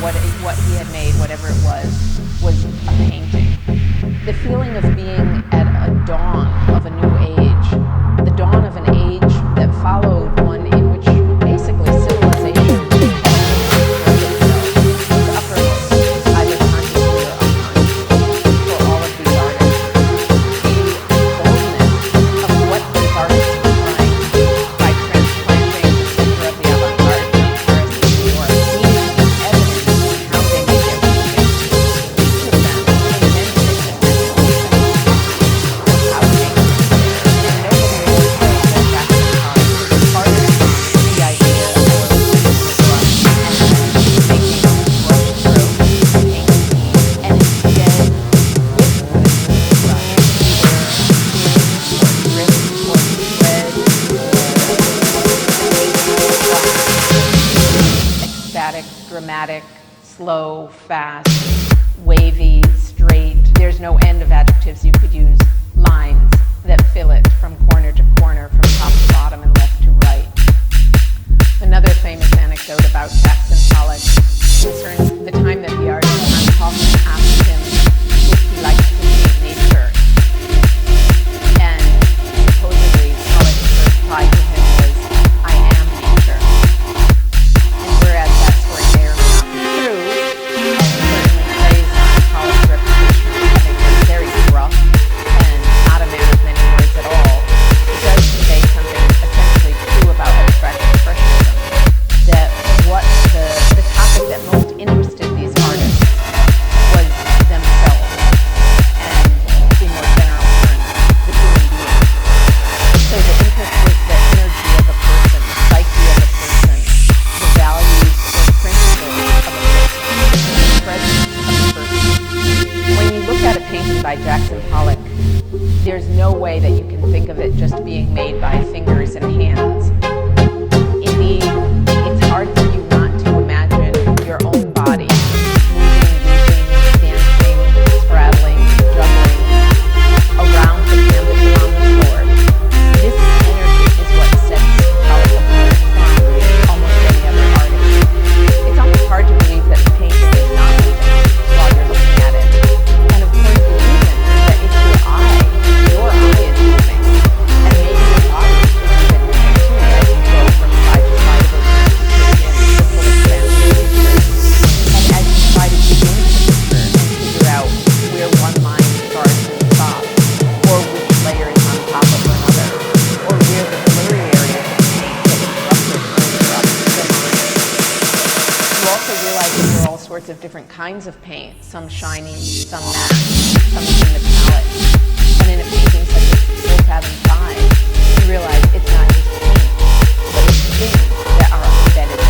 what he had made, whatever it was a painting. The feeling of being at a dawn of a new age, the dawn of an age that followed one in which basically civilization was uppermost, either consciously or unconsciously, for all of these artists. The boldness of what these artists were trying by transplanting the center of the avant-garde from Paris to New York needs to be evident in how they made their paintings. Each of them invented the mental of how to make them. And nobody will say that Jackson Pollock departed from the idea of using the brush and making brush strokes paint, and instead with the brush, either drip or thread or ecstatic, dramatic, slow, fast, wavy, straight. There's no end of adjectives you could use. Lines that fill it from corner to corner, from top to bottom and left to right. Another famous anecdote about Jackson Pollock concerns the time that the artist Hans Hoffman asked him if he liked to paint nature. And supposedly Pollock's reply to him was, "I am nature." And whereas that story may or may not be true, it certainly plays on Pollock's reputation of having been very gruff and not a man of many words at all, it does convey something essentially true about abstract expressionism. That what the topic that most interested these artists was themselves, and in more general terms, the human being. So the interest was the energy of a person, the psyche of a person, the values or principles of a person, the presence of a person. When you look at a painting by Jackson Pollock, there's no way that you can think of it just being made by fingers and hands. Indeed, it's hard for you not to imagine your own body moving, weaving, dancing, straddling, juggling around the canvas and on the floor. This energy is what sets Pollock apart from almost any other artist. It's almost hard to believe that the painting is not moving while you're looking at it. And of course, the reason is that it's your eye is moving, and maybe your body is even moving too as you go from side to side of a room to take in the full expanse of the picture. And as you try to dig into the picture and figure out where one line starts and stops, or which layer is on top of another, or where the blurry areas of paint get interrupted or interrupt the line. You also realize that there are all sorts of different kinds of paint, some shiny, some matte, some in the palette. And in a painting such as Bill Tavern 5, you realize it's not just paint, but it's things that are embedded